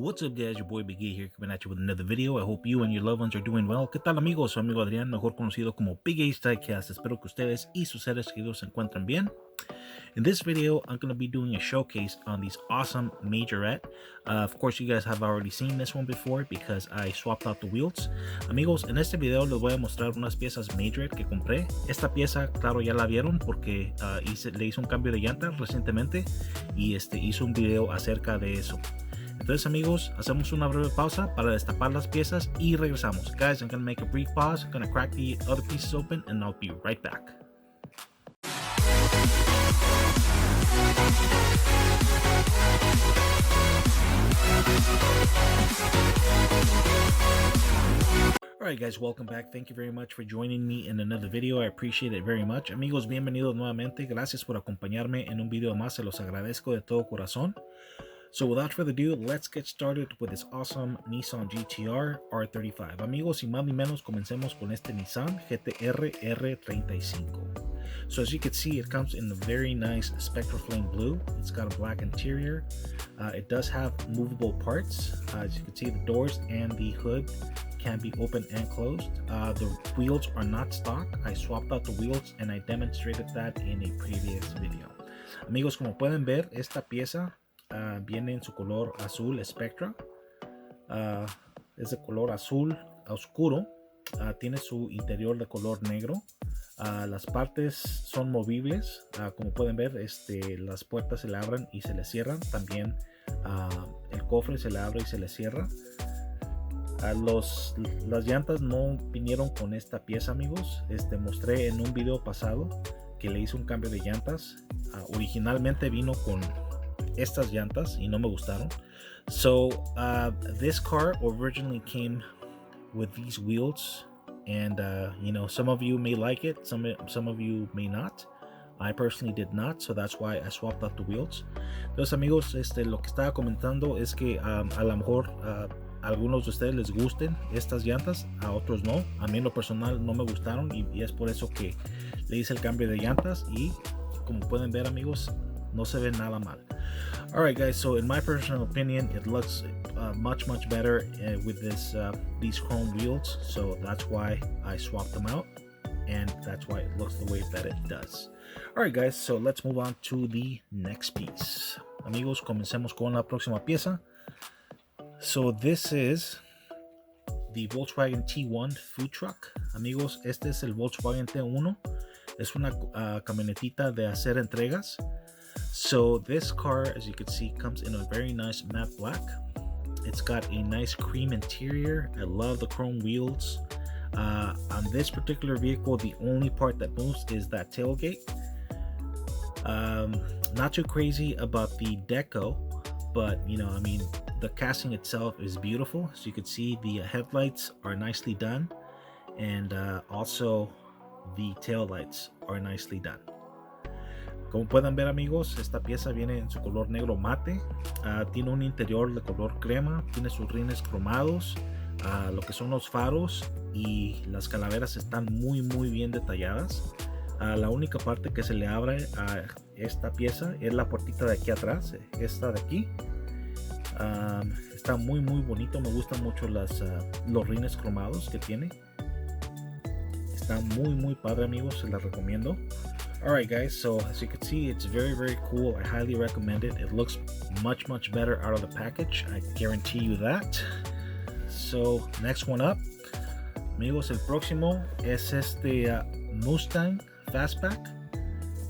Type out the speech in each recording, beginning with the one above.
What's up guys, your boy Big A here coming at you with another video. I hope you and your loved ones are doing well. ¿Qué tal amigos? Su amigo Adrián, mejor conocido como Big A Stylecast. Espero que ustedes y sus seres queridos se encuentren bien. In this video, I'm going to be doing a showcase on these awesome Majorette. Of course, you guys have already seen this one before because I swapped out the wheels. Amigos, en este video les voy a mostrar unas piezas Majorette que compré. Esta pieza, claro, ya la vieron porque le hice un cambio de llanta recientemente y hice un video acerca de eso. Entonces amigos, hacemos una breve pausa para destapar las piezas y regresamos. Guys, I'm going to make a brief pause. I'm going to crack the other pieces open and I'll be right back. Alright guys, welcome back. Thank you very much for joining me in another video. I appreciate it very much. Amigos, bienvenidos nuevamente. Gracias por acompañarme en un video más. Se los agradezco de todo corazón. So without further ado, let's get started with this awesome Nissan GTR R35. Amigos, sin más ni menos, comencemos con este Nissan GTR R35. So as you can see, it comes in a very nice Spectra Flame Blue. It's got a black interior. It does have movable parts. As you can see, the doors and the hood can be open and closed. The wheels are not stock. I swapped out the wheels and I demonstrated that in a previous video. Amigos, como pueden ver, esta pieza viene en su color azul Spectra. Es de color azul oscuro. Tiene su interior de color negro. Las partes son movibles. Como pueden ver, las puertas se le abren y se le cierran. También el cofre se le abre y se le cierra. Las llantas no vinieron con esta pieza, amigos. Mostré en un video pasado que le hice un cambio de llantas. Originalmente vino con estas llantas y no me gustaron. So this car originally came with these wheels, and you know, some of you may like it, some of you may not. I personally did not, so that's why I swapped out the wheels. Entonces amigos, lo que estaba comentando es que a lo mejor a algunos de ustedes les gusten estas llantas, a otros no. A mí en lo personal no me gustaron y es por eso que le hice el cambio de llantas y como pueden ver amigos, no se ve nada mal. Alright guys, so in my personal opinion, it looks much better with these chrome wheels, so that's why I swapped them out, and that's why it looks the way that it does. Alright guys, so let's move on to the next piece. Amigos, comencemos con la próxima pieza. So this is the Volkswagen T1 food truck. Amigos, este es el Volkswagen T1. Es una camionetita de hacer entregas. So this car, as you can see, comes in a very nice matte black. It's got a nice cream interior. I love the chrome wheels. On this particular vehicle, the only part that moves is that tailgate. Not too crazy about the deco, but you know, I mean, the casting itself is beautiful. As you can see, the headlights are nicely done, and also the tail lights are nicely done. Como pueden ver amigos, esta pieza viene en su color negro mate. Tiene un interior de color crema, tiene sus rines cromados, lo que son los faros y las calaveras están muy bien detalladas. La única parte que se le abre a esta pieza es la puertita de aquí atrás, esta de aquí. Está muy bonito, me gustan mucho los rines cromados que tiene. Está muy padre amigos, se las recomiendo. Alright guys, so as you can see, it's very cool. I highly recommend it. It looks much better out of the package, I guarantee you that. So next one up, amigos, el próximo es Mustang Fastback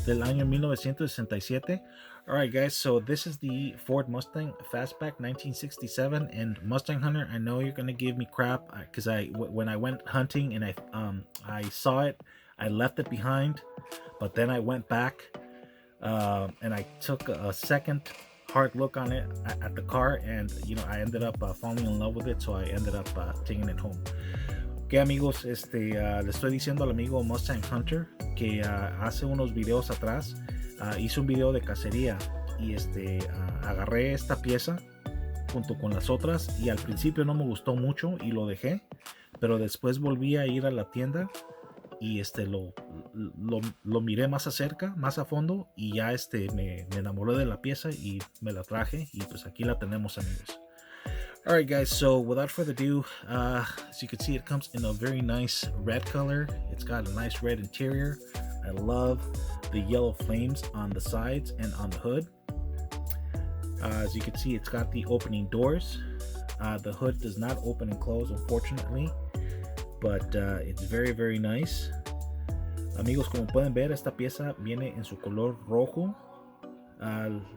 del año 1967. Alright guys, so this is the Ford Mustang Fastback 1967, and Mustang Hunter, I know you're gonna give me crap because when I went hunting and I saw it, I left it behind, but then I went back and I took a second hard look on it at the car, and you know, I ended up falling in love with it, so I ended up taking it home. Ok amigos, le estoy diciendo al amigo Mustang Hunter que hace unos videos atrás hice un video de cacería y agarré esta pieza junto con las otras y al principio no me gustó mucho y lo dejé, pero después volví a ir a la tienda y lo miré más acerca, más a fondo, y ya me enamoré de la pieza y me la traje, y pues aquí la tenemos amigos. All right, guys, so without further ado, as you can see, it comes in a very nice red color. It's got a nice red interior. I love the yellow flames on the sides and on the hood. As you can see, it's got the opening doors. The hood does not open and close, unfortunately, but it's very nice. Amigos, como pueden ver, esta pieza viene en su color rojo.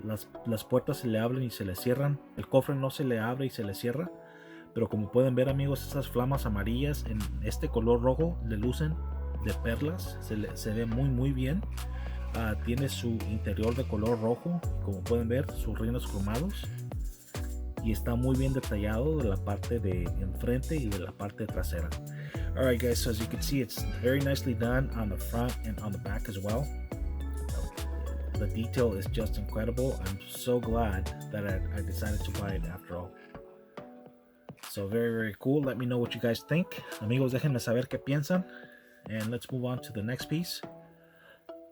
Las puertas se le abren y se le cierran. El cofre no se le abre y se le cierra, pero como pueden ver, amigos, esas flamas amarillas en este color rojo le lucen de perlas. Se ve muy bien. Tiene su interior de color rojo, como pueden ver, sus rines cromados, y está muy bien detallado de la parte de enfrente y de la parte trasera. Alright, guys, so as you can see, it's very nicely done on the front and on the back as well. The detail is just incredible. I'm so glad that I decided to buy it after all. So very cool. Let me know what you guys think. Amigos, déjenme saber qué piensan. And let's move on to the next piece.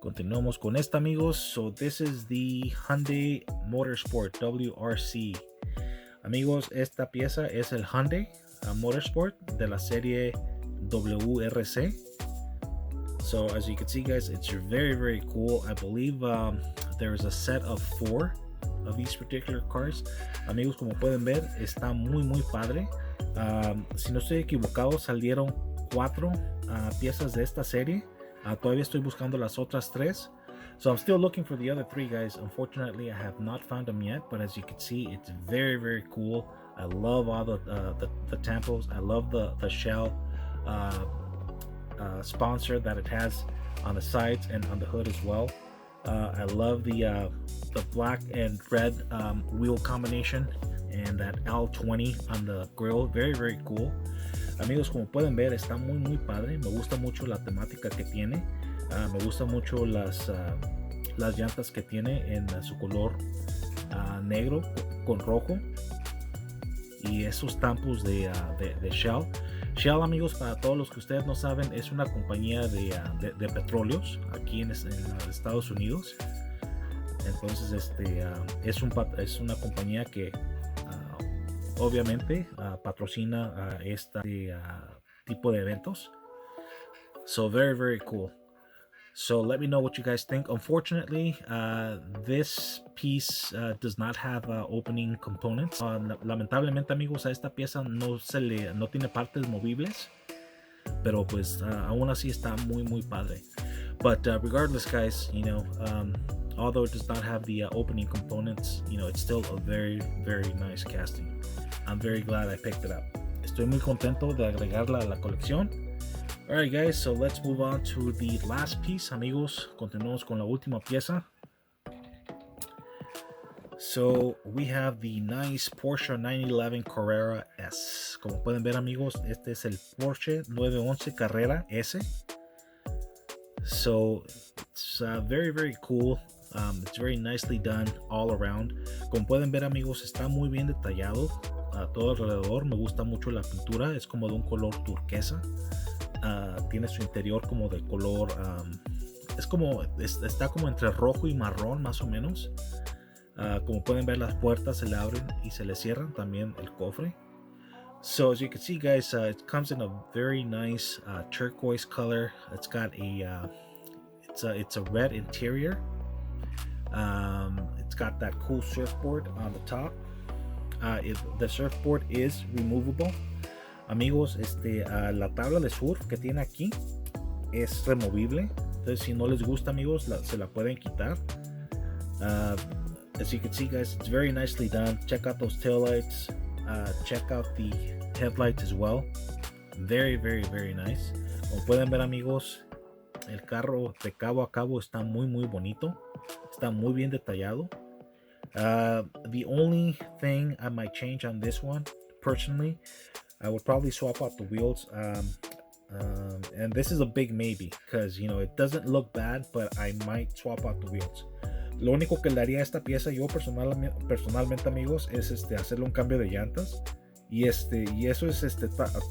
Continuamos con esta, amigos. So this is the Hyundai Motorsport WRC. Amigos, esta pieza es el Hyundai Motorsport de la serie WRC. So as you can see, guys, it's very cool. I believe there's a set of 4 of these particular cars. Amigos, como pueden ver, está muy padre. Si no estoy equivocado, salieron 4 piezas de esta serie. Todavía estoy buscando las otras 3. So I'm still looking for the other 3, guys. Unfortunately, I have not found them yet, but as you can see, it's very cool. I love all the tampos. I love the shell sponsor that it has on the sides and on the hood as well. I love the black and red wheel combination and that L20 on the grill. Very cool. Amigos, como pueden ver, está muy padre. Me gusta mucho la temática que tiene. Me gusta mucho las llantas que tiene en su color negro con rojo, y esos tampos de Shell. Shell, amigos, para todos los que ustedes no saben, es una compañía de petróleos aquí en Estados Unidos. Entonces es una compañía que obviamente patrocina este tipo de eventos. So very cool. So let me know what you guys think. Unfortunately, this piece does not have opening components. Lamentablemente, amigos, a esta pieza no tiene partes movibles, pero pues aún así está muy padre. But regardless, guys, you know, although it does not have the opening components, you know, it's still a very nice casting. I'm very glad I picked it up. Estoy muy contento de agregarla a la colección. Alright, guys, so let's move on to the last piece, amigos. Continuamos con la última pieza. So we have the nice Porsche 911 Carrera S. Como pueden ver, amigos, este es el Porsche 911 Carrera S. So it's very cool. It's very nicely done all around. Como pueden ver, amigos, está muy bien detallado todo alrededor. Me gusta mucho la pintura, es como de un color turquesa. Tiene su interior como de color, está como entre rojo y marrón, más o menos. Como pueden ver, las puertas se le abren y se le cierran, también el cofre. So as you can see, guys, it comes in a very nice turquoise color. It's got it's a red interior. It's got that cool surfboard on the top. The surfboard is removable. Amigos, la tabla de surf que tiene aquí es removible. Entonces, si no les gusta, amigos, se la pueden quitar. As you can see, guys, it's very nicely done. Check out those taillights. Check out the headlights as well. Very nice. Como pueden ver, amigos, el carro de cabo a cabo está muy bonito. Está muy bien detallado. The only thing I might change on this one, personally, I would probably swap out the wheels. And this is a big maybe, because, you know, it doesn't look bad, but I might swap out the wheels. Lo único que le haría a esta pieza yo personalmente, amigos, es hacerle un cambio de llantas. Y eso es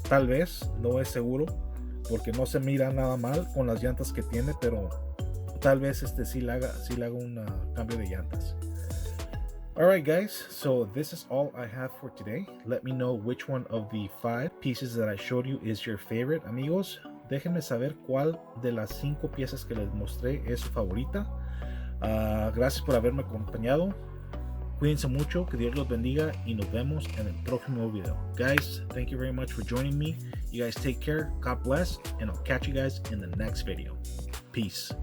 tal vez, no es seguro, porque no se mira nada mal con las llantas que tiene, pero tal vez sí le haga un cambio de llantas. Alright guys, so this is all I have for today. Let me know which one of the 5 pieces that I showed you is your favorite, amigos. Déjenme saber cuál de las 5 piezas que les mostré es su favorita. Gracias por haberme acompañado. Cuídense mucho, que Dios los bendiga y nos vemos en el próximo video. Guys, thank you very much for joining me. You guys take care, God bless, and I'll catch you guys in the next video. Peace.